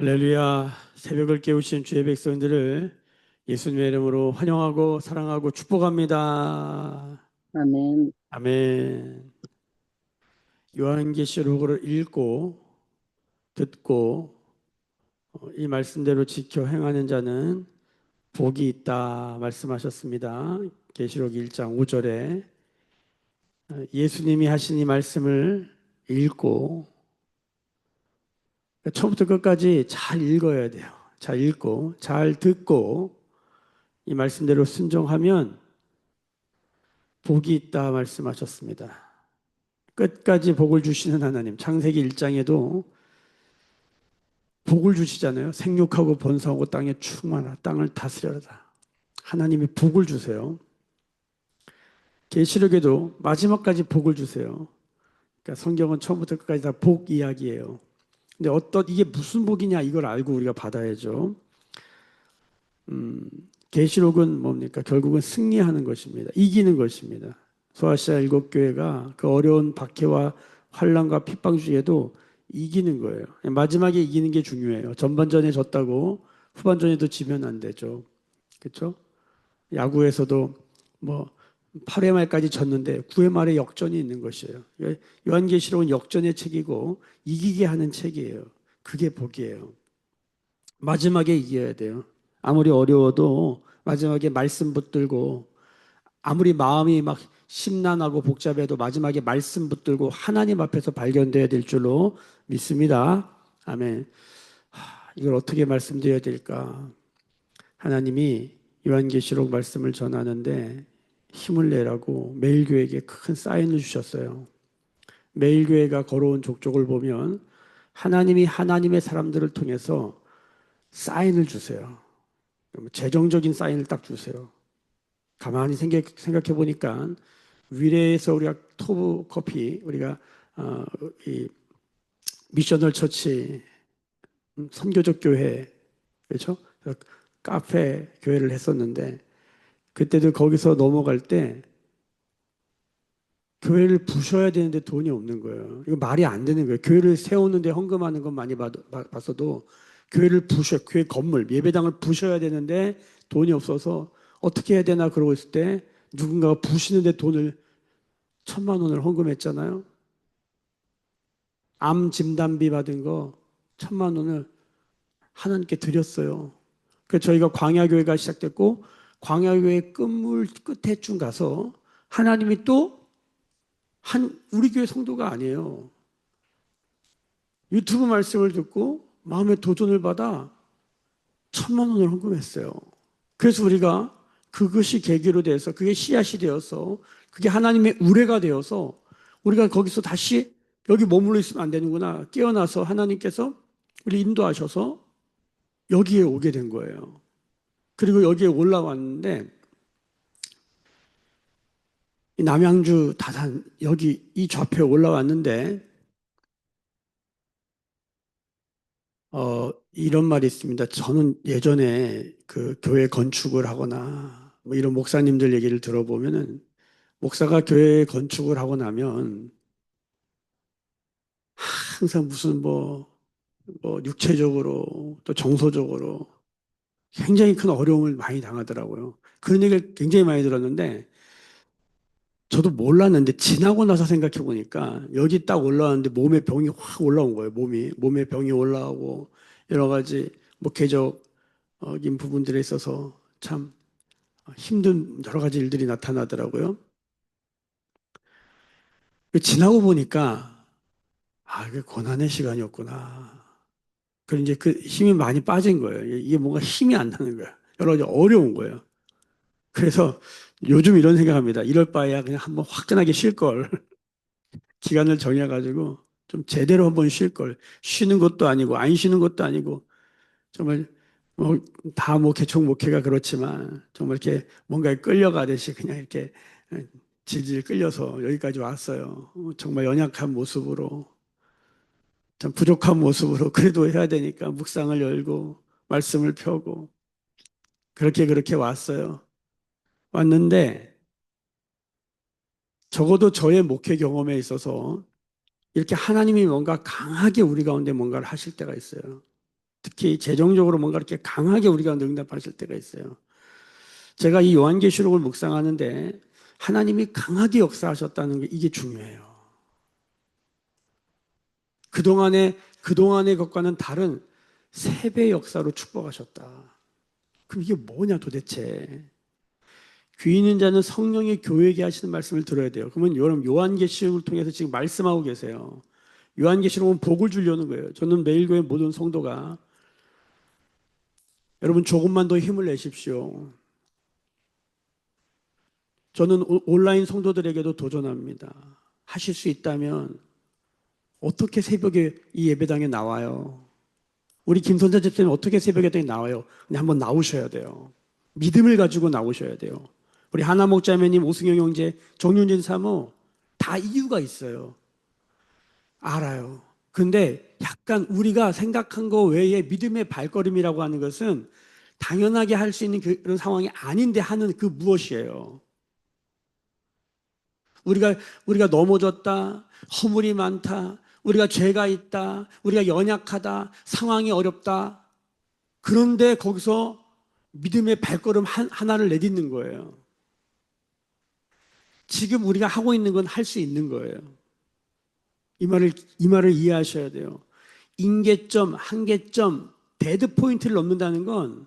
할렐루야. 새벽을 깨우신 주의 백성들을 예수님의 이름으로 환영하고 사랑하고 축복합니다. 아멘. 아멘. 요한계시록을 읽고 듣고 이 말씀대로 지켜 행하는 자는 복이 있다 말씀하셨습니다. 계시록 1장 5절에 예수님이 하신 이 말씀을 읽고 처음부터 끝까지 잘 읽어야 돼요. 잘 읽고 잘 듣고 이 말씀대로 순종하면 복이 있다 말씀하셨습니다. 끝까지 복을 주시는 하나님. 창세기 1장에도 복을 주시잖아요. 생육하고 번성하고 땅에 충만하라. 땅을 다스려라. 하나님이 복을 주세요. 계시록에도 마지막까지 복을 주세요. 그러니까 성경은 처음부터 끝까지 다 복 이야기예요. 근데 이게 무슨 복이냐 이걸 알고 우리가 받아야죠. 계시록은 뭡니까? 결국은 승리하는 것입니다. 이기는 것입니다. 소아시아 7교회가 그 어려운 박해와 환난과 핍박 중에도 이기는 거예요. 마지막에 이기는 게 중요해요. 전반전에 졌다고 후반전에도 지면 안 되죠. 그렇죠? 야구에서도 뭐 8회 말까지 졌는데 9회 말에 역전이 있는 것이에요. 요한계시록은 역전의 책이고 이기게 하는 책이에요. 그게 복이에요. 마지막에 이겨야 돼요. 아무리 어려워도 마지막에 말씀 붙들고 아무리 마음이 막 심란하고 복잡해도 마지막에 말씀 붙들고 하나님 앞에서 발견돼야 될 줄로 믿습니다. 아멘. 이걸 어떻게 말씀드려야 될까? 하나님이 요한계시록 말씀을 전하는데 힘을 내라고 매일교회에게 큰 사인을 주셨어요. 매일교회가 걸어온 족적을 보면 하나님이 하나님의 사람들을 통해서 사인을 주세요. 재정적인 사인을 딱 주세요. 가만히 생각해 보니까 위례에서 우리가 토브 커피 우리가 이 미셔널 처치 선교적 교회 그렇죠? 카페 교회를 했었는데 그때도 거기서 넘어갈 때 교회를 부셔야 되는데 돈이 없는 거예요. 이거 말이 안 되는 거예요. 교회를 세우는데 헌금하는 건 많이 봤어도 교회를 교회 건물, 예배당을 부셔야 되는데 돈이 없어서 어떻게 해야 되나 그러고 있을 때 누군가가 부시는데 돈을 1,000만 원을 헌금했잖아요. 암 진단비 받은 거 1,000만 원을 하나님께 드렸어요. 그래서 저희가 광야교회가 시작됐고 광야교회 끝물 끝에쯤 가서 하나님이 또 우리 교회 성도가 아니에요. 유튜브 말씀을 듣고 마음에 도전을 받아 1,000만 원을 헌금했어요. 그래서 우리가 그것이 계기로 돼서 그게 씨앗이 되어서 그게 하나님의 우레가 되어서 우리가 거기서 다시 여기 머물러 있으면 안 되는구나 깨어나서 하나님께서 우리 인도하셔서 여기에 오게 된 거예요. 그리고 여기에 올라왔는데 남양주 다산 여기 이 좌표에 올라왔는데 이런 말이 있습니다. 저는 예전에 그 교회 건축을 하거나 뭐 이런 목사님들 얘기를 들어보면은 목사가 교회 건축을 하고 나면 항상 무슨 뭐 육체적으로 또 정서적으로 굉장히 큰 어려움을 많이 당하더라고요. 그런 얘기를 굉장히 많이 들었는데 저도 몰랐는데 지나고 나서 생각해 보니까 여기 딱 올라왔는데 몸에 병이 확 올라온 거예요. 몸에 병이 올라오고 여러 가지 목회적인 부분들에 있어서 참 힘든 여러 가지 일들이 나타나더라고요. 지나고 보니까 이게 고난의 시간이었구나. 그리고 이제 그 힘이 많이 빠진 거예요. 이게 뭔가 힘이 안 나는 거예요. 여러 가지 어려운 거예요. 그래서 요즘 이런 생각합니다. 이럴 바에야 그냥 한번 화끈하게 쉴 걸. 기간을 정해가지고 좀 제대로 한번 쉴 걸. 쉬는 것도 아니고 안 쉬는 것도 아니고 정말 뭐 개척 목회가 그렇지만 정말 이렇게 뭔가에 끌려가듯이 그냥 이렇게 질질 끌려서 여기까지 왔어요. 정말 연약한 모습으로 참 부족한 모습으로 그래도 해야 되니까 묵상을 열고 말씀을 펴고 그렇게 왔어요. 왔는데 적어도 저의 목회 경험에 있어서 이렇게 하나님이 뭔가 강하게 우리 가운데 뭔가를 하실 때가 있어요. 특히 재정적으로 뭔가 이렇게 강하게 우리가 응답하실 때가 있어요. 제가 이 요한계시록을 묵상하는데 하나님이 강하게 역사하셨다는 게 이게 중요해요. 그동안의 것과는 다른 세 배 역사로 축복하셨다. 그럼 이게 뭐냐 도대체? 귀 있는 자는 성령이 교회에게 하시는 말씀을 들어야 돼요. 그러면 여러분 요한계시록을 통해서 지금 말씀하고 계세요. 요한계시록은 복을 주려는 거예요. 저는 매일교회 모든 성도가 여러분 조금만 더 힘을 내십시오. 저는 온라인 성도들에게도 도전합니다. 하실 수 있다면 어떻게 새벽에 이 예배당에 나와요? 우리 김선자 집사님 어떻게 새벽에 나와요? 근데 한번 나오셔야 돼요. 믿음을 가지고 나오셔야 돼요. 우리 하나 목자매님, 오승영 형제, 정윤진 사모 다 이유가 있어요. 알아요. 근데 약간 우리가 생각한 거 외에 믿음의 발걸음이라고 하는 것은 당연하게 할 수 있는 그런 상황이 아닌데 하는 그 무엇이에요? 우리가 넘어졌다, 허물이 많다, 우리가 죄가 있다, 우리가 연약하다, 상황이 어렵다. 그런데 거기서 믿음의 발걸음 하나를 내딛는 거예요. 지금 우리가 하고 있는 건 할 수 있는 거예요. 이 말을 이해하셔야 돼요. 임계점, 한계점, 데드 포인트를 넘는다는 건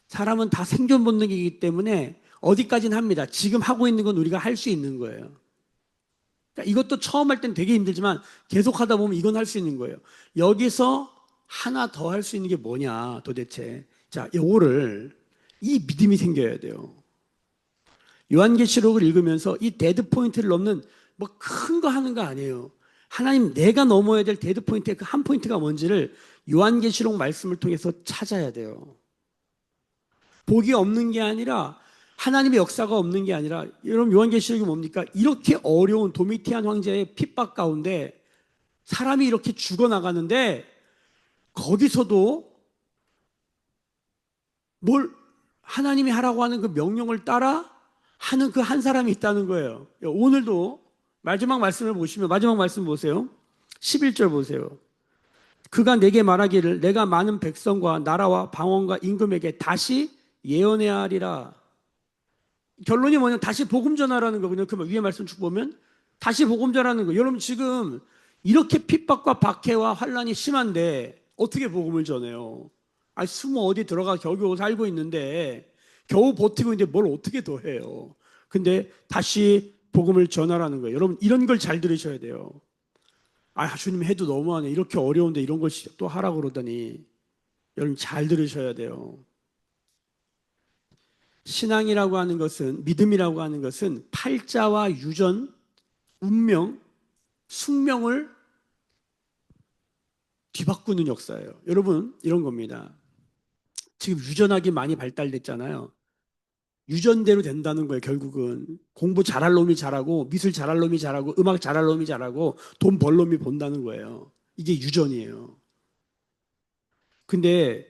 사람은 다 생존 본능이기 때문에 어디까지는 합니다. 지금 하고 있는 건 우리가 할 수 있는 거예요. 그러니까 이것도 처음 할 땐 되게 힘들지만 계속 하다 보면 이건 할 수 있는 거예요. 여기서 하나 더 할 수 있는 게 뭐냐 도대체. 자, 이 믿음이 생겨야 돼요. 요한계시록을 읽으면서 이 데드 포인트를 넘는 뭐 큰 거 하는 거 아니에요. 하나님 내가 넘어야 될 데드 포인트의 그 한 포인트가 뭔지를 요한계시록 말씀을 통해서 찾아야 돼요. 복이 없는 게 아니라 하나님의 역사가 없는 게 아니라 여러분 요한계시록이 뭡니까? 이렇게 어려운 도미티안 황제의 핍박 가운데 사람이 이렇게 죽어나가는데 거기서도 뭘 하나님이 하라고 하는 그 명령을 따라 하는 그 한 사람이 있다는 거예요. 오늘도 마지막 말씀을 보시면 마지막 말씀 보세요. 11절 보세요. 그가 내게 말하기를 내가 많은 백성과 나라와 방언과 임금에게 다시 예언해야 하리라. 결론이 뭐냐면 다시 복음 전하라는 거거든요. 그 위에 말씀 쭉 보면 다시 복음 전하는 거예요. 여러분 지금 이렇게 핍박과 박해와 환란이 심한데 어떻게 복음을 전해요? 아니 숨어 어디 들어가 겨우 살고 있는데 겨우 버티고 있는데 뭘 어떻게 더 해요? 근데 다시 복음을 전하라는 거예요. 여러분 이런 걸 잘 들으셔야 돼요. 아 주님 해도 너무하네. 이렇게 어려운데 이런 걸 또 하라고 그러더니 여러분 잘 들으셔야 돼요. 신앙이라고 하는 것은 믿음이라고 하는 것은 팔자와 유전, 운명, 숙명을 뒤바꾸는 역사예요. 여러분 이런 겁니다. 지금 유전학이 많이 발달됐잖아요. 유전대로 된다는 거예요. 결국은 공부 잘할 놈이 잘하고 미술 잘할 놈이 잘하고 음악 잘할 놈이 잘하고 돈 벌 놈이 본다는 거예요. 이게 유전이에요. 근데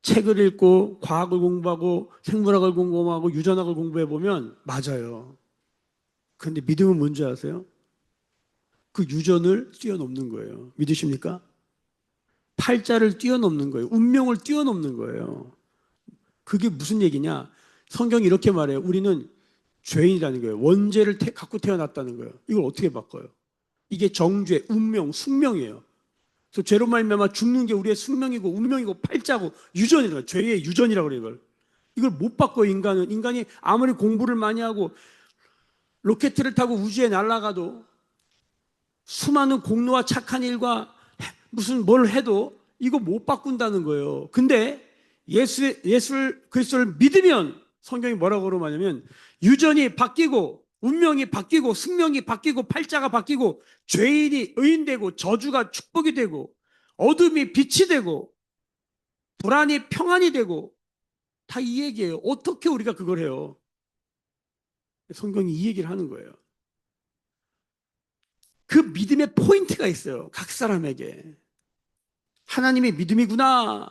책을 읽고 과학을 공부하고 생물학을 공부하고 유전학을 공부해 보면 맞아요. 그런데 믿음은 뭔지 아세요? 그 유전을 뛰어넘는 거예요. 믿으십니까? 팔자를 뛰어넘는 거예요. 운명을 뛰어넘는 거예요. 그게 무슨 얘기냐? 성경이 이렇게 말해요. 우리는 죄인이라는 거예요. 원죄를 갖고 태어났다는 거예요. 이걸 어떻게 바꿔요? 이게 정죄, 운명, 숙명이에요. 그래서 죄로 말미암아 죽는 게 우리의 숙명이고 운명이고 팔자고 유전이라는 거예요. 죄의 유전이라고 그래요. 이걸 못 바꿔요. 인간이 아무리 공부를 많이 하고 로켓을 타고 우주에 날아가도 수많은 공로와 착한 일과 무슨 뭘 해도 이거 못 바꾼다는 거예요. 근데 예수 그리스도를 믿으면 성경이 뭐라고 그러냐면 유전이 바뀌고 운명이 바뀌고 숙명이 바뀌고 팔자가 바뀌고 죄인이 의인되고 저주가 축복이 되고 어둠이 빛이 되고 불안이 평안이 되고 다 이 얘기예요. 어떻게 우리가 그걸 해요? 성경이 이 얘기를 하는 거예요. 그 믿음의 포인트가 있어요. 각 사람에게. 하나님의 믿음이구나.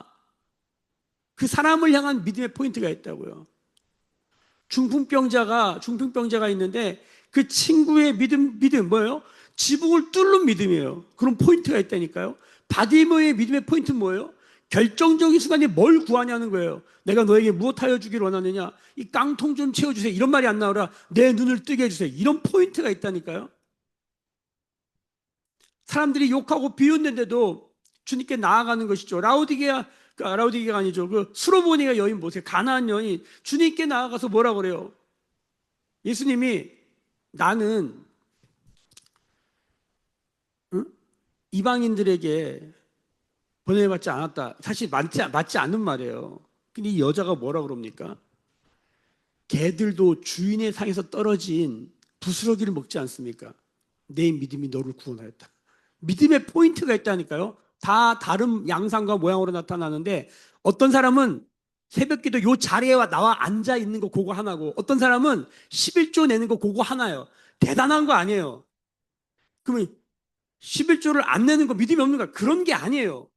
그 사람을 향한 믿음의 포인트가 있다고요. 중풍병자가 있는데 그 친구의 믿음 뭐예요? 지붕을 뚫는 믿음이에요. 그런 포인트가 있다니까요. 바디머의 믿음의 포인트는 뭐예요? 결정적인 순간에 뭘 구하냐는 거예요. 내가 너에게 무엇하여 주기를 원하느냐? 이 깡통 좀 채워주세요. 이런 말이 안 나오라. 내 눈을 뜨게 해주세요. 이런 포인트가 있다니까요. 사람들이 욕하고 비웃는데도 주님께 나아가는 것이죠. 라우디게가 아니죠. 그 수로보니가 여인 보세요. 가나안 여인. 주님께 나아가서 뭐라 그래요? 예수님이 나는 응? 이방인들에게 보내받지 않았다. 사실 맞지 않는 말이에요. 근데 이 여자가 뭐라 그럽니까? 개들도 주인의 상에서 떨어진 부스러기를 먹지 않습니까? 내 믿음이 너를 구원하였다. 믿음의 포인트가 있다니까요. 다 다른 양상과 모양으로 나타나는데 어떤 사람은 새벽기도 요 자리에 나와 앉아 있는 거 그거 하나고 어떤 사람은 11조 내는 거 그거 하나예요. 대단한 거 아니에요. 그러면 11조를 안 내는 거 믿음이 없는가? 그런 게 아니에요.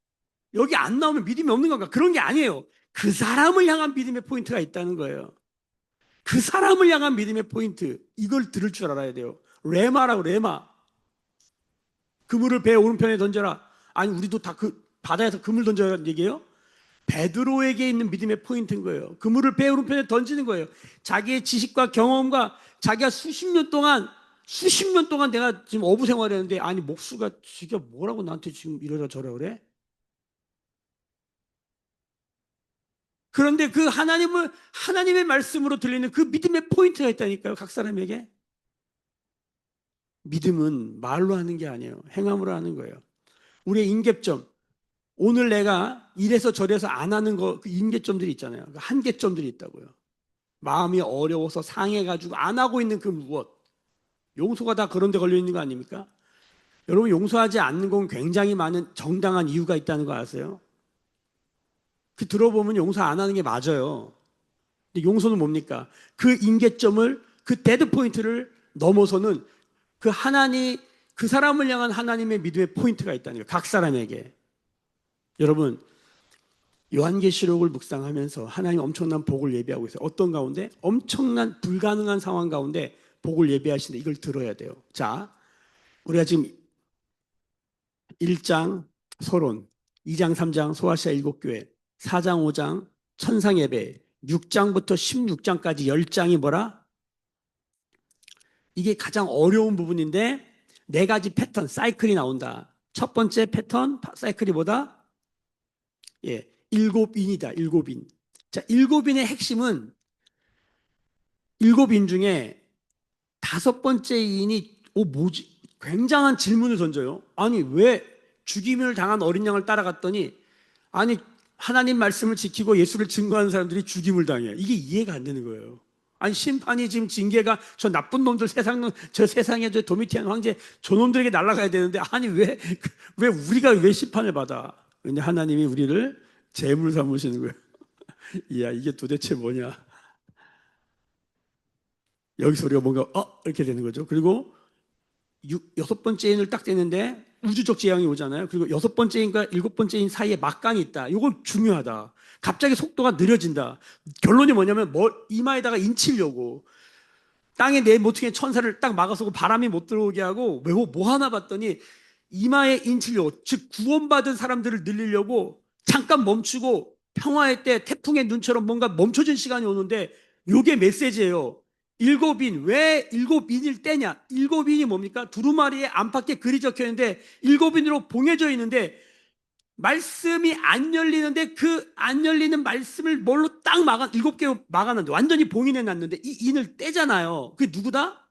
여기 안 나오면 믿음이 없는 건가? 그런 게 아니에요. 그 사람을 향한 믿음의 포인트가 있다는 거예요. 그 사람을 향한 믿음의 포인트. 이걸 들을 줄 알아야 돼요. 레마라고, 레마. 그물을 배 오른편에 던져라. 아니, 우리도 다 그 바다에서 그물 던져라는 얘기예요? 베드로에게 있는 믿음의 포인트인 거예요. 그물을 배 오른편에 던지는 거예요. 자기의 지식과 경험과 자기가 수십 년 동안 내가 지금 어부 생활했는데 아니 목수가 지가 뭐라고 나한테 지금 이러라 저러라 그래? 그런데 그 하나님의 말씀으로 들리는 그 믿음의 포인트가 있다니까요. 각 사람에게. 믿음은 말로 하는 게 아니에요. 행함으로 하는 거예요. 우리의 임계점. 오늘 내가 이래서 저래서 안 하는 거, 그 임계점들이 있잖아요. 그 한계점들이 있다고요. 마음이 어려워서 상해가지고 안 하고 있는 그 무엇. 용서가 다 그런 데 걸려 있는 거 아닙니까? 여러분, 용서하지 않는 건 굉장히 많은 정당한 이유가 있다는 거 아세요? 그 들어보면 용서 안 하는 게 맞아요. 근데 용서는 뭡니까? 그 임계점을, 그 데드 포인트를 넘어서는 그 사람을 향한 하나님의 믿음의 포인트가 있다는 거예요. 각 사람에게. 여러분, 요한계시록을 묵상하면서 하나님 엄청난 복을 예비하고 있어요. 어떤 가운데? 엄청난 불가능한 상황 가운데 복을 예비하시는데 이걸 들어야 돼요. 자, 우리가 지금 1장 서론, 2장 3장 소아시아 7교회, 4장 5장 천상예배, 6장부터 16장까지 10장이 뭐라? 이게 가장 어려운 부분인데 네 가지 패턴, 사이클이 나온다. 첫 번째 패턴, 사이클이 뭐다? 예, 7인이다. 7인. 자, 7인의 핵심은 7인 중에 다섯 번째 인이 뭐지? 굉장한 질문을 던져요. 아니 왜 죽임을 당한 어린 양을 따라갔더니 아니 하나님 말씀을 지키고 예수를 증거하는 사람들이 죽임을 당해. 이게 이해가 안 되는 거예요. 아니 심판이 지금 징계가 저 나쁜 놈들 저 세상에 저 도미티안 황제 저놈들에게 날아가야 되는데 아니 왜 우리가 왜 심판을 받아? 근데 하나님이 우리를 재물 삼으시는 거예요. 이야 이게 도대체 뭐냐? 여기서 우리가 뭔가 이렇게 되는 거죠. 그리고 여섯 번째 인을 딱 떼는데 우주적 재앙이 오잖아요. 그리고 여섯 번째인과 일곱 번째 인 사이에 막강이 있다. 이건 중요하다. 갑자기 속도가 느려진다. 결론이 뭐냐면 이마에다가 인치려고 땅에 내 모퉁이에 천사를 딱 막아서고 바람이 못 들어오게 하고 뭐 하나 봤더니 이마에 인치려고 즉 구원받은 사람들을 늘리려고 잠깐 멈추고 평화의 때 태풍의 눈처럼 뭔가 멈춰진 시간이 오는데 이게 메시지예요. 7인, 왜 7인일 때냐? 7인이 뭡니까? 두루마리에 안팎에 글이 적혀 있는데 7인으로 봉해져 있는데 말씀이 안 열리는데 그 안 열리는 말씀을 뭘로 딱 7개로 막아놨는데 완전히 봉인해 놨는데 이 인을 떼잖아요. 그게 누구다?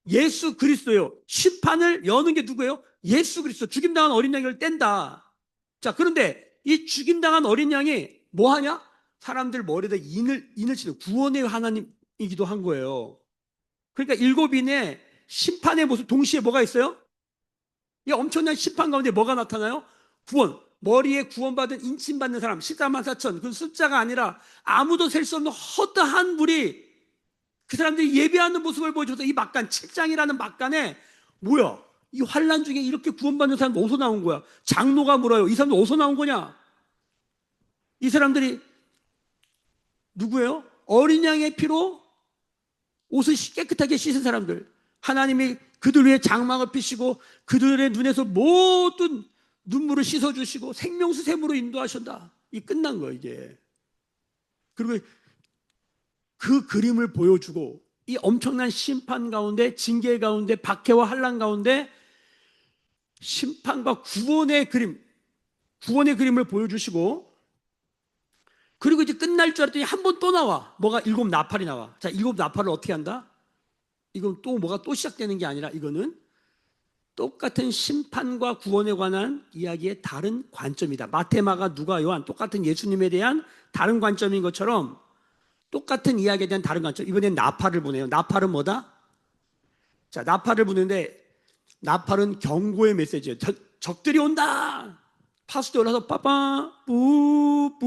예수 그리스도예요. 심판을 여는 게 누구예요? 예수 그리스도. 죽임당한 어린 양을 뗀다. 자, 그런데 이 죽임당한 어린 양이 뭐 하냐? 사람들 머리에다 인을 치는 구원의 하나님이기도 한 거예요. 그러니까 7인의 심판의 모습 동시에 뭐가 있어요? 이 엄청난 심판 가운데 뭐가 나타나요? 구원. 머리에 구원받은 인침받는 사람 14만 4천. 그 숫자가 아니라 아무도 셀 수 없는 허다한 물이 그 사람들이 예배하는 모습을 보여줘서 이 막간 7장이라는 막간에 뭐야? 이 환란 중에 이렇게 구원받는 사람 어디서 나온 거야? 장로가 물어요. 이 사람들 어디서 나온 거냐? 이 사람들이 누구예요? 어린 양의 피로 옷을 깨끗하게 씻은 사람들. 하나님이 그들 위에 장막을 피시고 그들의 눈에서 모든 눈물을 씻어주시고 생명수 샘으로 인도하신다. 이 끝난 거예요, 이게. 그리고 그 그림을 보여주고 이 엄청난 심판 가운데, 징계 가운데, 박해와 환난 가운데 심판과 구원의 그림을 보여주시고, 그리고 이제 끝날 줄 알았더니 한 번 또 나와. 뭐가? 일곱 나팔이 나와. 자, 일곱 나팔을 어떻게 한다? 이건 또 뭐가 또 시작되는 게 아니라, 이거는 똑같은 심판과 구원에 관한 이야기의 다른 관점이다. 마태, 마가, 누가, 요한 똑같은 예수님에 대한 다른 관점인 것처럼 똑같은 이야기에 대한 다른 관점. 이번엔 나팔을 부네요. 나팔은 뭐다? 자, 나팔을 부는데, 나팔은 경고의 메시지예요. 적들이 온다. 파수대 올라서 빠빠 뿌뿌뿌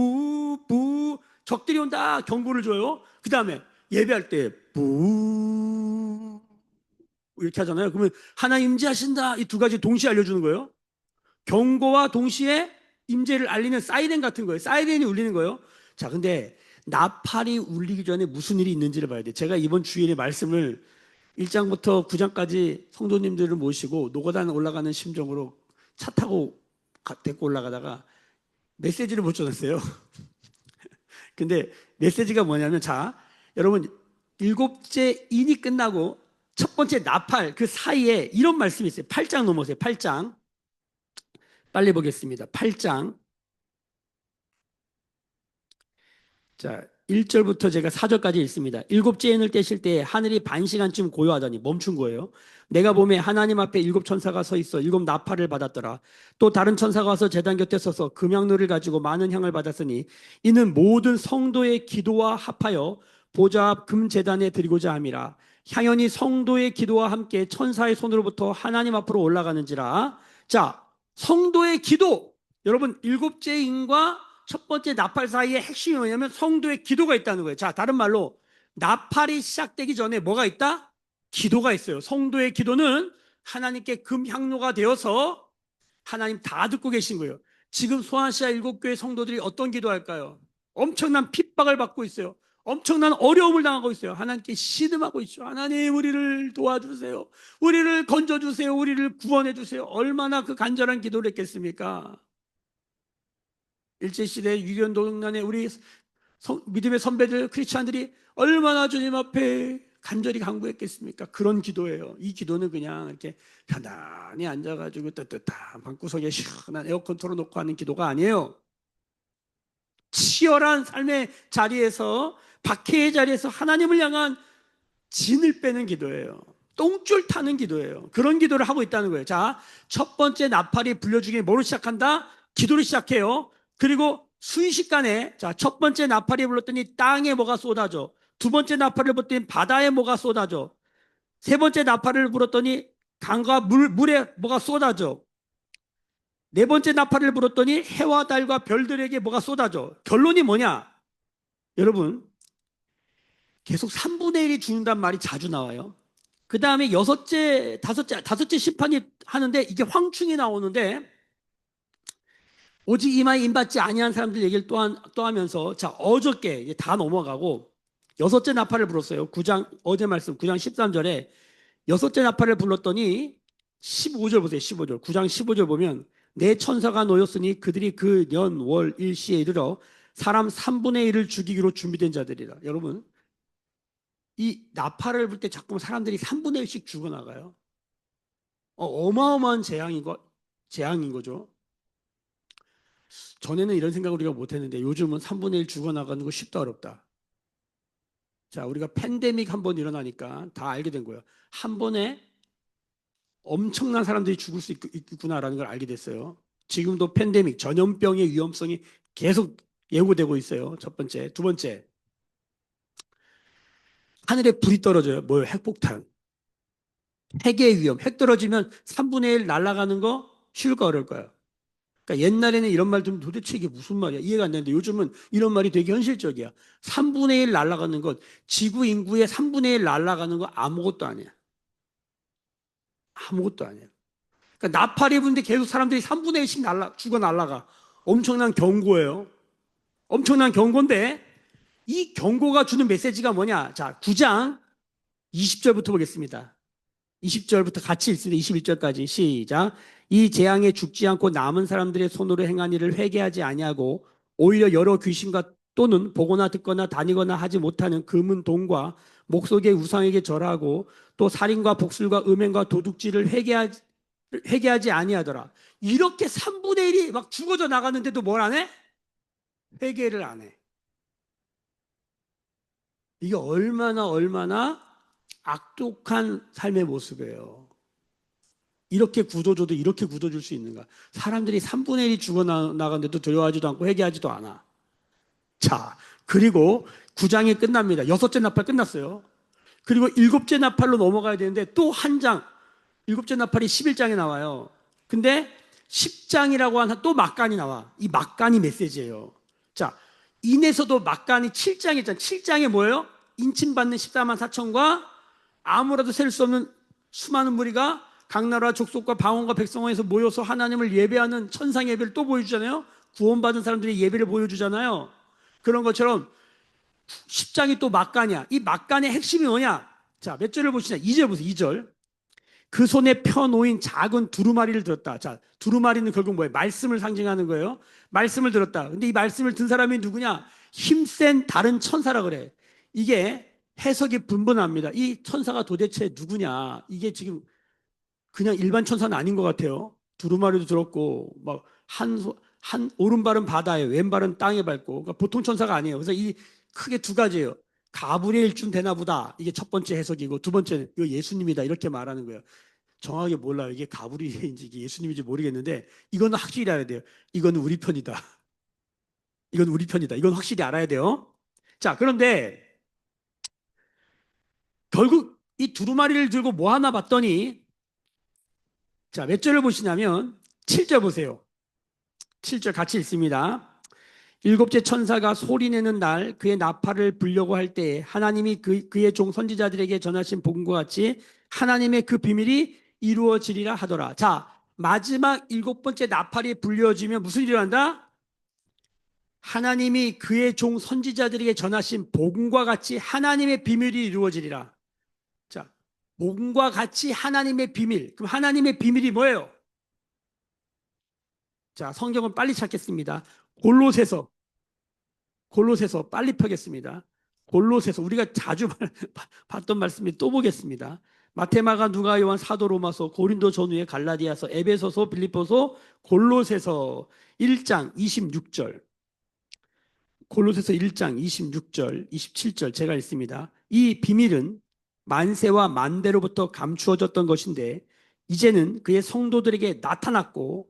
적들이 온다 경고를 줘요. 그 다음에 예배할 때 뿌 이렇게 하잖아요. 그러면 하나님 임재하신다, 이 두 가지 동시에 알려주는 거예요. 경고와 동시에 임재를 알리는 사이렌 같은 거예요. 사이렌이 울리는 거예요. 자, 근데 나팔이 울리기 전에 무슨 일이 있는지를 봐야 돼. 제가 이번 주일에 말씀을 1장부터 9장까지 성도님들을 모시고 노고단 올라가는 심정으로 차 타고 데리고 올라가다가 메시지를 못 전했어요. 근데 메시지가 뭐냐면, 자, 여러분, 일곱째 인이 끝나고 첫 번째 나팔 그 사이에 이런 말씀이 있어요. 8장 넘어서요. 8장. 빨리 보겠습니다. 8장. 자, 1절부터 제가 4절까지 읽습니다. 일곱째 인을 떼실 때 하늘이 반시간쯤 고요하더니 멈춘 거예요. 내가 보매 하나님 앞에 일곱 천사가 서 있어 일곱 나팔을 받았더라. 또 다른 천사가 와서 제단 곁에 서서 금향로를 가지고 많은 향을 받았으니 이는 모든 성도의 기도와 합하여 보좌 앞 금제단에 드리고자 함이라. 향연이 성도의 기도와 함께 천사의 손으로부터 하나님 앞으로 올라가는지라. 자, 성도의 기도. 여러분, 일곱째 인과 첫 번째 나팔 사이의 핵심이 뭐냐면 성도의 기도가 있다는 거예요. 자, 다른 말로 나팔이 시작되기 전에 뭐가 있다? 기도가 있어요. 성도의 기도는 하나님께 금향로가 되어서 하나님 다 듣고 계신 거예요. 지금 소아시아 일곱교회 성도들이 어떤 기도할까요? 엄청난 핍박을 받고 있어요. 엄청난 어려움을 당하고 있어요. 하나님께 신음하고 있죠. 하나님, 우리를 도와주세요. 우리를 건져주세요. 우리를 구원해주세요. 얼마나 그 간절한 기도를 했겠습니까? 일제시대 유견동란에 우리 믿음의 선배들 크리스찬들이 얼마나 주님 앞에 간절히 간구했겠습니까? 그런 기도예요. 이 기도는 그냥 이렇게 편안히 앉아가지고 따뜻한 방구석에 시원한 에어컨 틀어놓고 하는 기도가 아니에요. 치열한 삶의 자리에서, 박해의 자리에서 하나님을 향한 진을 빼는 기도예요. 똥줄 타는 기도예요. 그런 기도를 하고 있다는 거예요. 자, 첫 번째 나팔이 불려주기 뭐로 시작한다? 기도를 시작해요. 그리고 순식간에, 자, 첫 번째 나팔이 불렀더니 땅에 뭐가 쏟아져. 두 번째 나팔을 불렀더니 바다에 뭐가 쏟아져. 세 번째 나팔을 불었더니 강과 물에 뭐가 쏟아져. 네 번째 나팔을 불었더니 해와 달과 별들에게 뭐가 쏟아져. 결론이 뭐냐? 여러분, 계속 3분의 1이 죽는단 말이 자주 나와요. 그 다음에 다섯째 심판이 하는데 이게 황충이 나오는데, 오직 이마에 임받지 아니한 사람들 얘기를 또 하면서, 자, 어저께 다 넘어가고 여섯째 나팔을 불었어요. 9장, 어제 말씀 9장 13절에 여섯째 나팔을 불렀더니 15절 보세요. 15절. 9장 15절 보면 내 천사가 놓였으니 그들이 그 년, 월, 일시에 이르러 사람 3분의 1을 죽이기로 준비된 자들이라. 여러분, 이 나팔을 불 때 자꾸 사람들이 3분의 1씩 죽어나가요. 어마어마한 재앙인 거죠. 전에는 이런 생각을 우리가 못했는데 요즘은 3분의 1 죽어나가는 거 쉽다 어렵다. 자, 우리가 팬데믹 한번 일어나니까 다 알게 된 거예요. 한 번에 엄청난 사람들이 죽을 수 있구나라는 걸 알게 됐어요. 지금도 팬데믹, 전염병의 위험성이 계속 예고되고 있어요. 첫 번째. 두 번째, 하늘에 불이 떨어져요. 뭐예요? 핵폭탄. 핵의 위험. 핵 떨어지면 3분의 1 날아가는 거 쉬울까 어려울까요? 그러니까 옛날에는 이런 말 들으면 도대체 이게 무슨 말이야? 이해가 안 되는데 요즘은 이런 말이 되게 현실적이야. 3분의 1 날아가는 것, 지구 인구의 3분의 1 날아가는 거 아무것도 아니야. 아무것도 아니야. 그러니까 나팔이 부는데 계속 사람들이 3분의 1씩 죽어 날아가. 엄청난 경고예요. 엄청난 경고인데 이 경고가 주는 메시지가 뭐냐? 자, 9장 20절부터 보겠습니다. 20절부터 같이 읽습니다. 21절까지 시작. 이 재앙에 죽지 않고 남은 사람들의 손으로 행한 일을 회개하지 아니하고 오히려 여러 귀신과 또는 보거나 듣거나 다니거나 하지 못하는 금은 동과 목석의 우상에게 절하고 또 살인과 복술과 음행과 도둑질을 회개하지 아니하더라. 이렇게 3분의 1이 막 죽어져 나갔는데도 뭘 안 해? 회개를 안 해. 이게 얼마나 악독한 삶의 모습이에요. 이렇게 굳어줘도 이렇게 굳어줄 수 있는가? 사람들이 3분의 1이 죽어나갔는데도 두려워하지도 않고 회개하지도 않아. 자, 그리고 9장이 끝납니다. 여섯째 나팔 끝났어요. 그리고 일곱째 나팔로 넘어가야 되는데 또 한 장, 일곱째 나팔이 11장에 나와요. 근데 10장이라고 하는 또 막간이 나와. 이 막간이 메시지예요. 자, 인에서도 막간이 7장 있잖아요. 7장에 뭐예요? 인침받는 14만 4천과 아무라도 셀 수 없는 수많은 무리가 각 나라 족속과 방언과 백성에서 모여서 하나님을 예배하는 천상 예배를 또 보여주잖아요. 구원받은 사람들이 예배를 보여주잖아요. 그런 것처럼 10장이 또 막간이야. 이 막간의 핵심이 뭐냐? 자, 몇 절을 보시냐? 2절 보세요. 2절. 그 손에 펴놓인 작은 두루마리를 들었다. 자, 두루마리는 결국 뭐예요? 말씀을 상징하는 거예요. 말씀을 들었다. 근데 이 말씀을 든 사람이 누구냐? 힘센 다른 천사라 그래. 이게 해석이 분분합니다. 이 천사가 도대체 누구냐? 이게 지금 그냥 일반 천사는 아닌 것 같아요. 두루마리도 들었고, 한 오른발은 바다에, 왼발은 땅에 밟고, 그러니까 보통 천사가 아니에요. 그래서 이 크게 두 가지예요. 가브리엘쯤 되나 보다. 이게 첫 번째 해석이고, 두 번째는 이거 예수님이다. 이렇게 말하는 거예요. 정확하게 몰라요. 이게 가브리엘인지 이게 예수님인지 모르겠는데, 이거는 확실히 알아야 돼요. 이거는 우리 편이다. 이건 우리 편이다. 이건 확실히 알아야 돼요. 자, 그런데 결국 이 두루마리를 들고 뭐 하나 봤더니, 자, 몇 절을 보시냐면, 7절 보세요. 7절 같이 읽습니다. 일곱째 천사가 소리내는 날 그의 나팔을 불려고 할 때에 하나님이 그의 종 선지자들에게 전하신 복음과 같이 하나님의 그 비밀이 이루어지리라 하더라. 자, 마지막 일곱 번째 나팔이 불려지면 무슨 일이 일어난다? 하나님이 그의 종 선지자들에게 전하신 복음과 같이 하나님의 비밀이 이루어지리라. 자, 복음과 같이 하나님의 비밀. 그럼 하나님의 비밀이 뭐예요? 자, 성경은 빨리 찾겠습니다. 골로새서 빨리 펴겠습니다. 골로새서 우리가 자주 봤던 말씀이 또 보겠습니다. 마테마가 누가 요한 사도 로마서 고린도 전후에 갈라디아서 에베소서 빌립보서 골로새서 1장 26절 골로새서 1장 26절 27절 제가 읽습니다. 이 비밀은 만세와 만대로부터 감추어졌던 것인데 이제는 그의 성도들에게 나타났고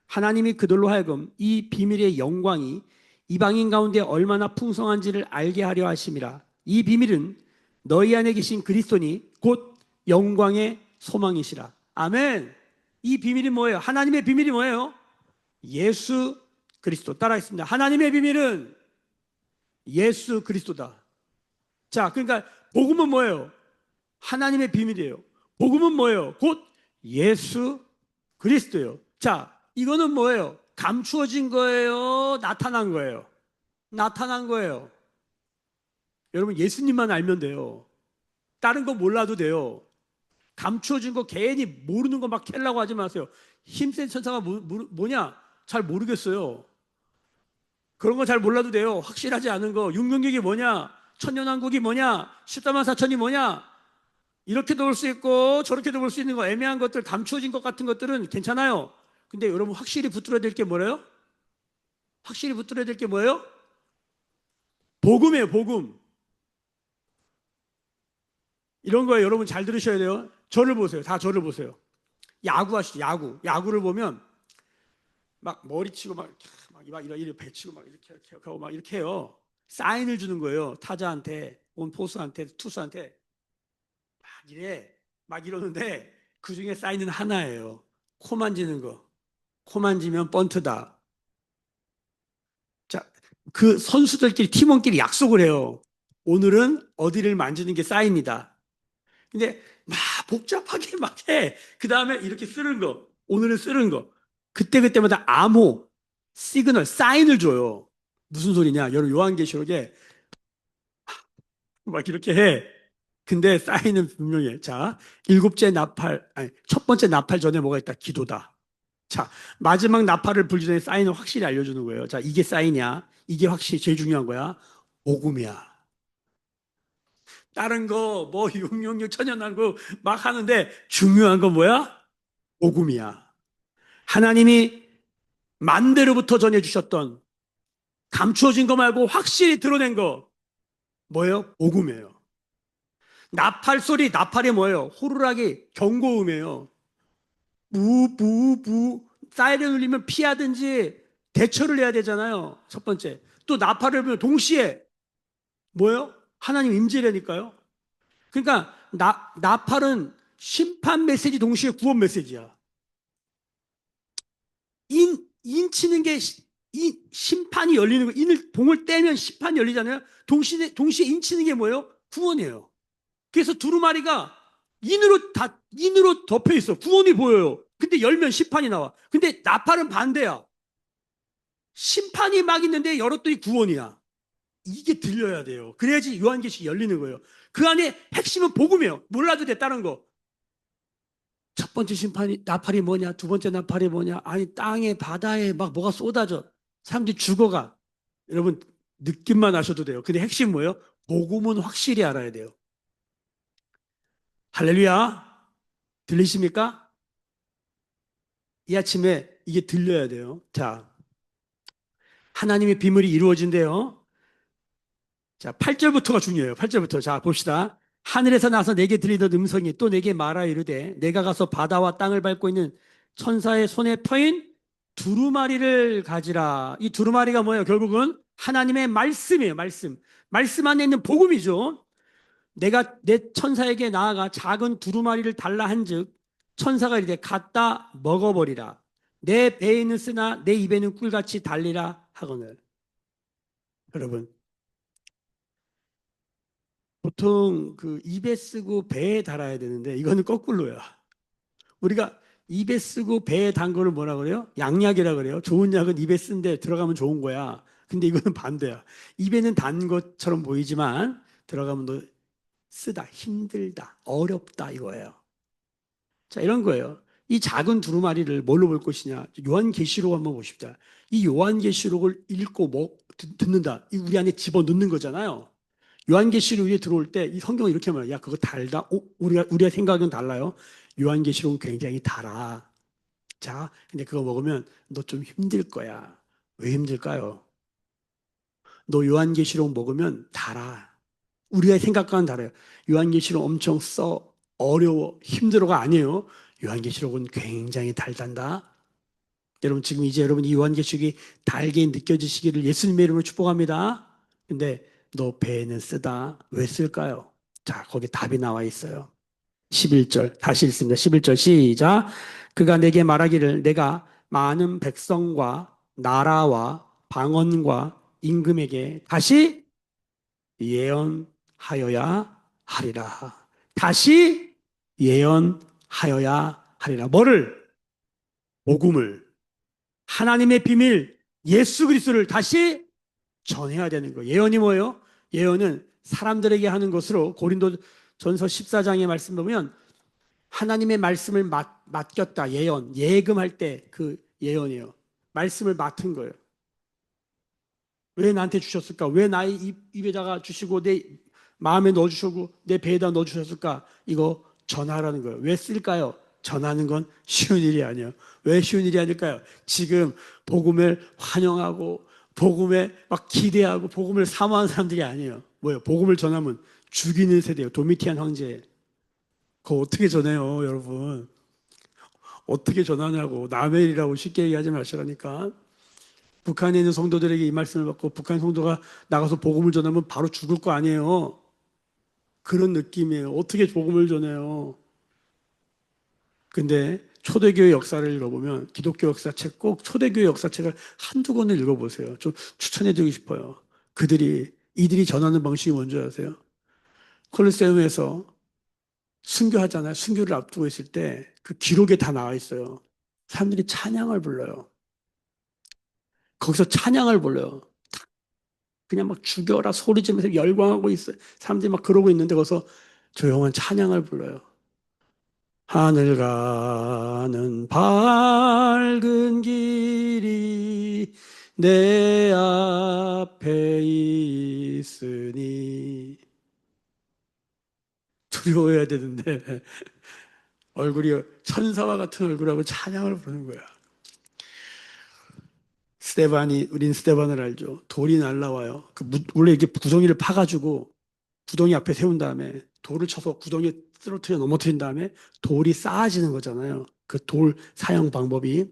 하나님이 그들로 하여금 이 비밀의 영광이 이방인 가운데 얼마나 풍성한지를 알게 하려 하심이라. 이 비밀은 너희 안에 계신 그리스도니 곧 영광의 소망이시라. 아멘. 이 비밀이 뭐예요? 하나님의 비밀이 뭐예요? 예수 그리스도. 따라하겠습니다. 하나님의 비밀은 예수 그리스도다. 자, 그러니까 복음은 뭐예요? 하나님의 비밀이에요. 복음은 뭐예요? 곧 예수 그리스도예요. 자, 이거는 뭐예요? 감추어진 거예요? 나타난 거예요? 나타난 거예요. 여러분 예수님만 알면 돼요. 다른 거 몰라도 돼요. 감추어진 거 괜히 모르는 거 막 캐려고 하지 마세요. 힘센 천사가 뭐냐? 잘 모르겠어요. 그런 거 잘 몰라도 돼요. 확실하지 않은 거. 육명격이 뭐냐? 천년왕국이 뭐냐? 14만 4천이 뭐냐? 이렇게도 볼 수 있고 저렇게도 볼 수 있는 거 애매한 것들 감추어진 것 같은 것들은 괜찮아요. 근데 여러분 확실히 붙들어야 될 게 뭐래요? 확실히 붙들어야 될 게 뭐예요? 복음이에요. 복음. 이런 거에 여러분 잘 들으셔야 돼요. 저를 보세요. 다 저를 보세요. 야구 하시죠. 야구를 보면 막 머리 치고 이렇게 배 치고 막 이렇게 하고 막 이렇게 해요. 사인을 주는 거예요. 타자한테, 포수한테, 투수한테 막 이러는데 그 중에 사인은 하나예요. 코 만지는 거. 코 만지면 번트다. 자, 그 선수들끼리 팀원끼리 약속을 해요. 오늘은 어디를 만지는 게 사인이다. 근데 막 복잡하게 막 해. 그 다음에 이렇게 쓰는 거. 오늘은 쓰는 거. 그때마다 암호, 시그널, 사인을 줘요. 무슨 소리냐? 여러분 요한계시록에 막 이렇게 해. 근데 사인은 분명해. 자, 첫 번째 나팔 전에 뭐가 있다? 기도다. 자, 마지막 나팔을 불기 전에 사인을 확실히 알려주는 거예요. 자, 이게 사인이야. 이게 확실히 제일 중요한 거야. 복음이야. 다른 거, 뭐, 666 천연왕국 막 하는데 중요한 건 뭐야? 복음이야. 하나님이 만대로부터 전해주셨던 감추어진 거 말고 확실히 드러낸 거 뭐예요? 복음이에요. 나팔 소리, 나팔이 뭐예요? 호루라기 경고음이에요. 부부부 사이렌 울리면 피하든지 대처를 해야 되잖아요. 첫 번째. 또 나팔을 불면 동시에 뭐예요? 하나님 임재라니까요. 그러니까 나팔은 심판 메시지 동시에 구원 메시지야. 인 치는 게 심판이 열리는 거. 인을 봉을 떼면 심판이 열리잖아요. 동시에 인 치는 게 뭐예요? 구원이에요. 그래서 두루마리가 인으로 덮여 있어. 구원이 보여요. 근데 열면 심판이 나와. 근데 나팔은 반대야. 심판이 막 있는데 열었더니 구원이야. 이게 들려야 돼요. 그래야지 요한계시록이 열리는 거예요. 그 안에 핵심은 복음이에요. 몰라도 돼, 다른 거. 첫 번째 심판이, 나팔이 뭐냐? 두 번째 나팔이 뭐냐? 아니, 땅에, 바다에 막 뭐가 쏟아져. 사람들이 죽어가. 여러분, 느낌만 하셔도 돼요. 근데 핵심 뭐예요? 복음은 확실히 알아야 돼요. 할렐루야. 들리십니까? 이 아침에 이게 들려야 돼요. 자, 하나님의 비밀이 이루어진대요. 자, 8절부터가 중요해요. 8절부터. 자, 봅시다. 하늘에서 나서 내게 들리던 음성이 또 내게 말하 이르되 내가 가서 바다와 땅을 밟고 있는 천사의 손에 터인 두루마리를 가지라. 이 두루마리가 뭐예요? 결국은 하나님의 말씀이에요. 말씀. 말씀 안에 있는 복음이죠. 내가 내 천사에게 나아가 작은 두루마리를 달라 한즉 천사가 이르되 갖다 먹어버리라. 내 배에는 쓰나 내 입에는 꿀같이 달리라 하거늘. 여러분, 보통 그 입에 쓰고 배에 달아야 되는데 이거는 거꾸로야. 우리가 입에 쓰고 배에 단 거를 뭐라 그래요? 양약이라 그래요. 좋은 약은 입에 쓴데 들어가면 좋은 거야. 근데 이거는 반대야. 입에는 단 것처럼 보이지만 들어가면 너 쓰다, 힘들다, 어렵다 이거예요. 자, 이런 거예요. 이 작은 두루마리를 뭘로 볼 것이냐? 요한계시록 한번 보십시다. 이 요한계시록을 읽고 듣는다. 이 우리 안에 집어 넣는 거잖아요. 요한계시록 위에 들어올 때 이 성경은 이렇게 말해요. 야, 그거 달다. 우리가 생각은 달라요. 요한계시록은 굉장히 달아. 자, 근데 그거 먹으면 너 좀 힘들 거야. 왜 힘들까요? 너 요한계시록 먹으면 달아. 우리가 생각과는 달라요. 요한계시록 엄청 어려워, 힘들어가 아니에요. 요한계시록은 굉장히 달단다. 여러분 지금 이제 여러분 이 요한계시록이 달게 느껴지시기를 예수님의 이름으로 축복합니다. 근데 너 배에는 쓰다. 왜 쓸까요? 자, 거기 답이 나와 있어요. 11절 다시 읽습니다. 11절 시작. 그가 내게 말하기를 내가 많은 백성과 나라와 방언과 임금에게 다시 예언하여야 하리라. 다시 예언하여야 하리라. 뭐를? 복음을. 하나님의 비밀 예수 그리스도를 다시 전해야 되는 거예요. 예언이 뭐예요? 예언은 사람들에게 하는 것으로 고린도 전서 14장의 말씀 보면 하나님의 말씀을 맡겼다. 예언. 예금할 때 그 예언이에요. 말씀을 맡은 거예요. 왜 나한테 주셨을까? 왜 나의 입에다가 주시고 내 마음에 넣어주시고 내 배에다 넣어주셨을까? 이거 전하라는 거예요. 왜 쓸까요? 전하는 건 쉬운 일이 아니에요. 왜 쉬운 일이 아닐까요? 지금 복음을 환영하고 복음에 막 기대하고 복음을 사모하는 사람들이 아니에요. 뭐예요? 복음을 전하면 죽이는 세대예요. 도미티안 황제. 그거 어떻게 전해요, 여러분? 어떻게 전하냐고. 남의 일이라고 쉽게 얘기하지 마시라니까. 북한에 있는 성도들에게 이 말씀을 받고 북한 성도가 나가서 복음을 전하면 바로 죽을 거 아니에요. 그런 느낌이에요. 어떻게 복음을 전해요? 근데 초대교회 역사를 읽어보면 기독교 역사책 꼭 초대교회 역사책을 한두 권을 읽어보세요. 좀 추천해드리고 싶어요. 이들이 전하는 방식이 뭔지 아세요? 콜로세움에서 순교하잖아요. 순교를 앞두고 있을 때 그 기록에 다 나와 있어요. 사람들이 찬양을 불러요. 거기서 찬양을 불러요. 그냥 막 죽여라 소리 지르면서 열광하고 있어요. 사람들이 막 그러고 있는데 거기서 조용한 찬양을 불러요. 하늘 가는 밝은 길이 내 앞에 있으니 두려워해야 되는데 얼굴이 천사와 같은 얼굴하고 찬양을 부르는 거야. 스테반이 우린 스테반을 알죠. 돌이 날라와요. 원래 이렇게 구덩이를 파가지고 구덩이 앞에 세운 다음에 돌을 쳐서 구덩이에 쓰러뜨려 넘어뜨린 다음에 돌이 쌓아지는 거잖아요. 그 돌 사용 방법이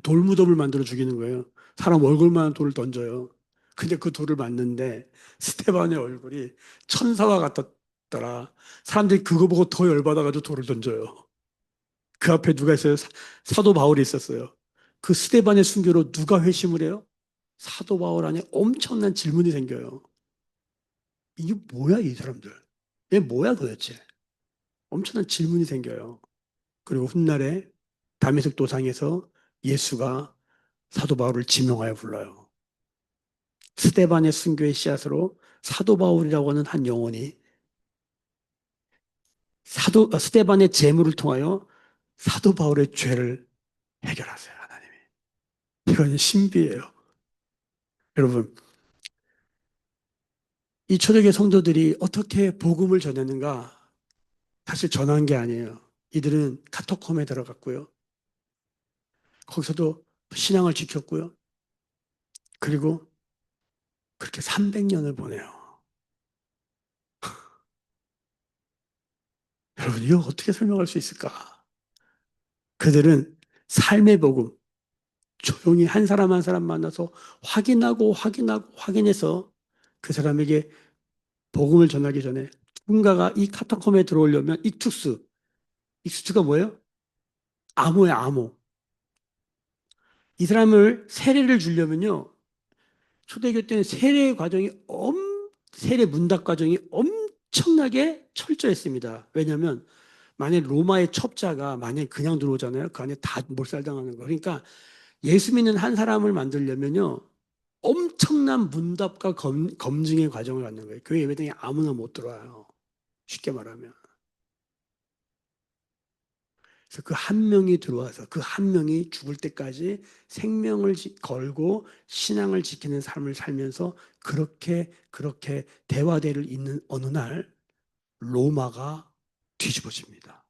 돌무덤을 만들어 죽이는 거예요. 사람 얼굴만한 돌을 던져요. 근데 그 돌을 맞는데 스테반의 얼굴이 천사와 같았더라. 사람들이 그거 보고 더 열받아가지고 돌을 던져요. 그 앞에 누가 있어요? 사도 바울이 있었어요. 그 스테반의 순교로 누가 회심을 해요? 사도 바울 안에 엄청난 질문이 생겨요. 이게 뭐야, 이 사람들? 얘 뭐야 도대체? 엄청난 질문이 생겨요. 그리고 훗날에 다메섹 도상에서 예수가 사도 바울을 지명하여 불러요. 스데반의 순교의 씨앗으로 사도 바울이라고 하는 한 영혼이 스데반의 제물을 통하여 사도 바울의 죄를 해결하세요, 하나님이. 이건 신비예요. 여러분, 이 초대교회 성도들이 어떻게 복음을 전했는가? 사실 전한 게 아니에요. 이들은 카토콤에 들어갔고요. 거기서도 신앙을 지켰고요. 그리고 그렇게 300년을 보내요. 여러분, 이거 어떻게 설명할 수 있을까? 그들은 삶의 복음, 조용히 한 사람 한 사람 만나서 확인하고 확인하고 확인해서 그 사람에게 복음을 전하기 전에 누군가가 이 카타콤에 들어오려면 익투스가 뭐예요? 암호야, 암호. 이 사람을 세례를 주려면요. 초대교 때는 세례 문답 과정이 엄청나게 철저했습니다. 왜냐하면 만약 로마의 첩자가 만약 그냥 들어오잖아요. 그 안에 다 몰살당하는 거. 그러니까 예수 믿는 한 사람을 만들려면요. 엄청난 문답과 검증의 과정을 갖는 거예요. 교회 예배당에 아무나 못 들어와요. 쉽게 말하면. 그래서 그 한 명이 들어와서 그 한 명이 죽을 때까지 생명을 걸고 신앙을 지키는 삶을 살면서 그렇게 대화대를 잇는 어느 날 로마가 뒤집어집니다.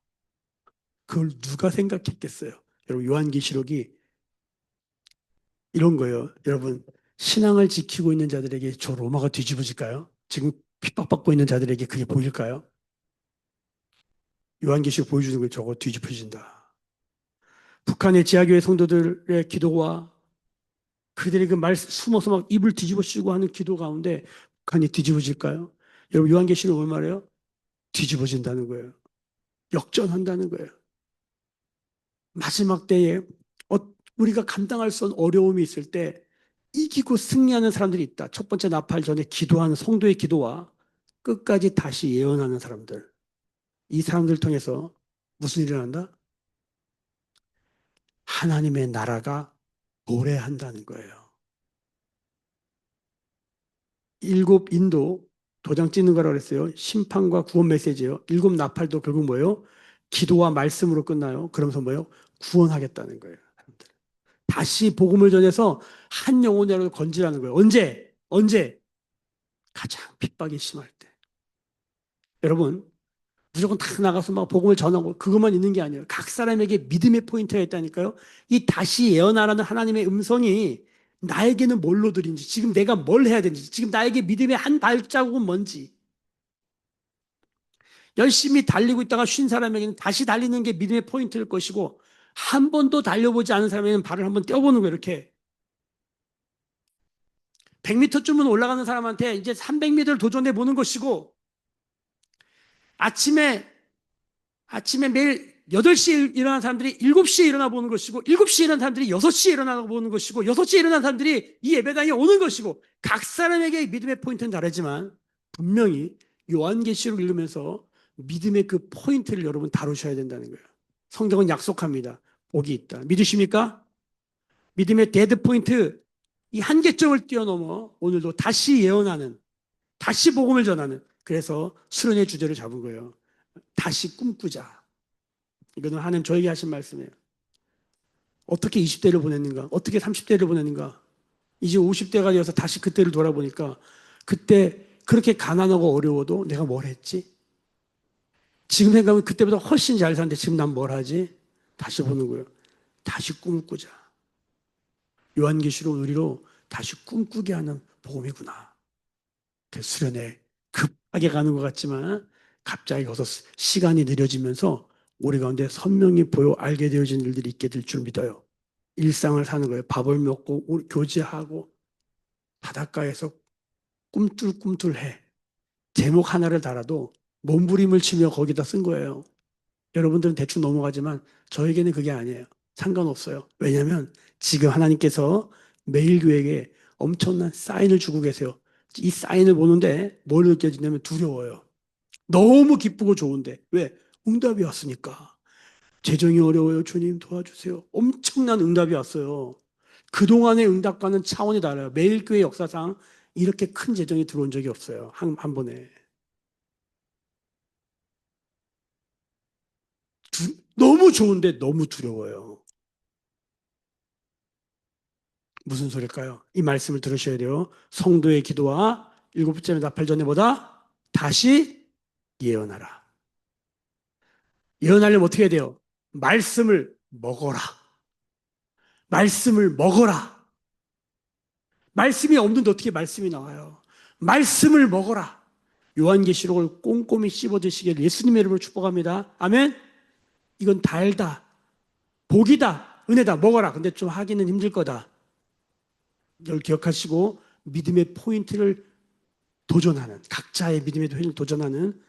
그걸 누가 생각했겠어요? 여러분 요한계시록이 이런 거예요. 여러분 신앙을 지키고 있는 자들에게 저 로마가 뒤집어질까요? 지금 핍박받고 있는 자들에게 그게 보일까요? 요한계시록 보여주는 거예요. 저거 뒤집어진다. 북한의 지하교회 성도들의 기도와 그들이 그 말 숨어서 막 입을 뒤집어 쓰고 하는 기도 가운데 북한이 뒤집어질까요? 여러분 요한계시록 뭘 말해요? 뒤집어진다는 거예요. 역전한다는 거예요. 마지막 때에 우리가 감당할 수 없는 어려움이 있을 때 이기고 승리하는 사람들이 있다. 첫 번째 나팔 전에 기도하는 성도의 기도와 끝까지 다시 예언하는 사람들. 이 사람들 통해서 무슨 일이 일어난다? 하나님의 나라가 도래한다는 거예요. 일곱 인도 도장 찍는 거라고 그랬어요. 심판과 구원 메시지예요. 일곱 나팔도 결국 뭐예요? 기도와 말씀으로 끝나요. 그러면서 뭐예요? 구원하겠다는 거예요. 다시 복음을 전해서 한 영혼이라도 건지라는 거예요. 언제? 언제? 가장 핍박이 심할 때. 여러분, 무조건 다 나가서 막 복음을 전하고 그것만 있는 게 아니에요. 각 사람에게 믿음의 포인트가 있다니까요. 이 다시 예언하라는 하나님의 음성이 나에게는 뭘로 드린지, 지금 내가 뭘 해야 되는지, 지금 나에게 믿음의 한 발자국은 뭔지, 열심히 달리고 있다가 쉰 사람에게는 다시 달리는 게 믿음의 포인트일 것이고 한 번도 달려보지 않은 사람에게는 발을 한번 떼어보는 거예요. 이렇게 100m쯤은 올라가는 사람한테 이제 300m를 도전해 보는 것이고 아침에 매일 8시에 일어나는 사람들이 7시에 일어나 보는 것이고 7시에 일어나는 사람들이 6시에 일어나 보는 것이고 6시에 일어나는 사람들이 이 예배당에 오는 것이고 각 사람에게 믿음의 포인트는 다르지만 분명히 요한계시록 읽으면서 믿음의 그 포인트를 여러분 다루셔야 된다는 거예요. 성경은 약속합니다. 복이 있다. 믿으십니까? 믿음의 데드 포인트 이 한계점을 뛰어넘어 오늘도 다시 예언하는 다시 복음을 전하는 그래서 수련의 주제를 잡은 거예요. 다시 꿈꾸자. 이거는 하나님 저에게 하신 말씀이에요. 어떻게 20대를 보냈는가? 어떻게 30대를 보냈는가? 이제 50대가 되어서 다시 그때를 돌아보니까 그때 그렇게 가난하고 어려워도 내가 뭘 했지? 지금 생각하면 그때보다 훨씬 잘 사는데 지금 난 뭘 하지? 다시 보는 거예요. 다시 꿈을 꾸자. 요한계시록 우리로 다시 꿈꾸게 하는 복음이구나. 그 수련회 급하게 가는 것 같지만 갑자기 거기서 시간이 느려지면서 우리 가운데 선명히 보여 알게 되어진 일들이 있게 될 줄 믿어요. 일상을 사는 거예요. 밥을 먹고 교제하고 바닷가에서 꿈틀꿈틀해. 제목 하나를 달아도 몸부림을 치며 거기다 쓴 거예요. 여러분들은 대충 넘어가지만 저에게는 그게 아니에요. 상관없어요. 왜냐하면 지금 하나님께서 매일 교회에 엄청난 사인을 주고 계세요. 이 사인을 보는데 뭘 느껴지냐면 두려워요. 너무 기쁘고 좋은데. 왜? 응답이 왔으니까. 재정이 어려워요. 주님 도와주세요. 엄청난 응답이 왔어요. 그동안의 응답과는 차원이 달라요. 매일교회 역사상 이렇게 큰 재정이 들어온 적이 없어요. 한 번에. 너무 좋은데 너무 두려워요. 무슨 소릴까요? 이 말씀을 들으셔야 돼요. 성도의 기도와 일곱 번째 나팔 전에 보다 다시 예언하라. 예언하려면 어떻게 해야 돼요? 말씀을 먹어라. 말씀을 먹어라. 말씀이 없는데 어떻게 말씀이 나와요? 말씀을 먹어라. 요한계시록을 꼼꼼히 씹어 드시길 예수님의 이름으로 축복합니다. 아멘. 이건 달다. 복이다. 은혜다. 먹어라. 근데 좀 하기는 힘들 거다. 이걸 기억하시고 믿음의 포인트를 도전하는 각자의 믿음의 포인트를 도전하는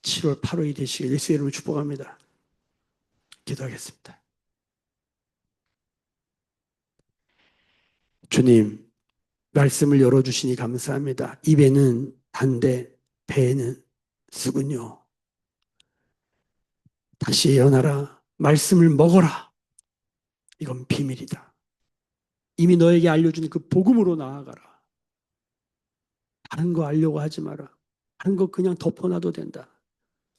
7월 8월이 되시길 예수의 이름으로 축복합니다. 기도하겠습니다. 주님, 말씀을 열어주시니 감사합니다. 입에는 단데 배에는 쓰군요. 다시 예언하라. 말씀을 먹어라. 이건 비밀이다. 이미 너에게 알려준 그 복음으로 나아가라. 다른 거 알려고 하지 마라. 다른 거 그냥 덮어놔도 된다.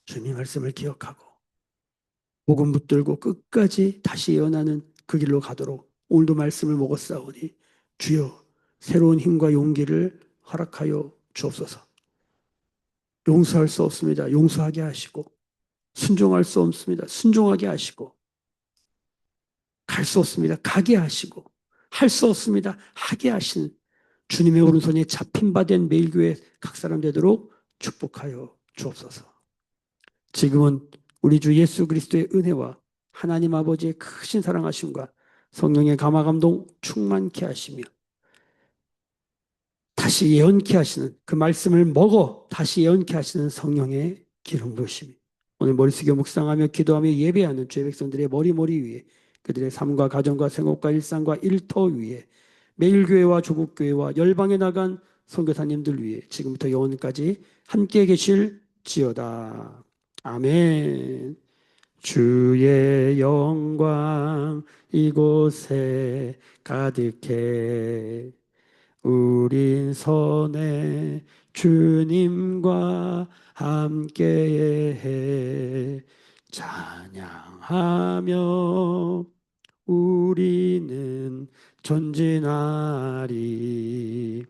주님 말씀을 기억하고 복음 붙들고 끝까지 다시 예언하는 그 길로 가도록 오늘도 말씀을 먹었사오니 주여 새로운 힘과 용기를 허락하여 주옵소서. 용서할 수 없습니다. 용서하게 하시고 순종할 수 없습니다. 순종하게 하시고 갈 수 없습니다. 가게 하시고 할 수 없습니다. 하게 하시는 주님의 오른손에 잡힌 바 된 매일교회 각 사람 되도록 축복하여 주옵소서. 지금은 우리 주 예수 그리스도의 은혜와 하나님 아버지의 크신 사랑하심과 성령의 감화감동 충만케 하시며 다시 예언케 하시는 그 말씀을 먹어 다시 예언케 하시는 성령의 기름 부으심이 오늘 머리 숙여 묵상하며 기도하며 예배하는 주의 백성들의 머리 위에 그들의 삶과 가정과 생업과 일상과 일터 위에 매일교회와 조국교회와 열방에 나간 선교사님들 위해 지금부터 영원까지 함께 계실지어다. 아멘. 주의 영광 이곳에 가득해 우린 선해 주님과 함께해 찬양하며 우리는 전진하리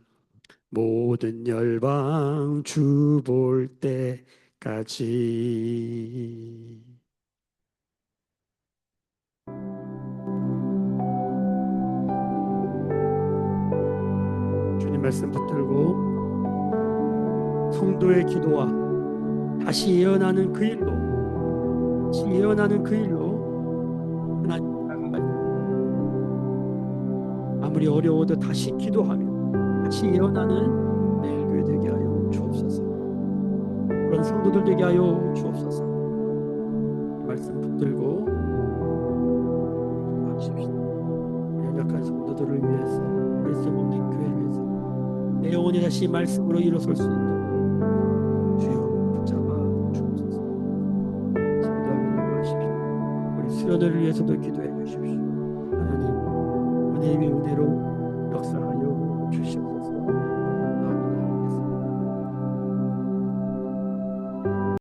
모든 열방 주 볼 때까지. 주님 말씀 붙들고 성도의 기도와 다시 예언하는 그 일로 다시 예언하는 그 일로 하나님 나아가요. 아무리 어려워도 다시 기도하며 다시 예언하는 매일교회 되게 하여 주옵소서. 그런 성도들 되게 하여 주옵소서. 말씀 붙들고 기도하십시다. 연약한 성도들을 위해서 말씀 없는 교회를 위해서 내 영혼이 다시 말씀으로 일어설 수 있도록 주여 붙잡아 주옵소서. 기도하며 나가십시오. 우리 수련회를 위해서도 기도해 주십시오. 하나님 은혜의 은혜로 역사하여 주시옵소서.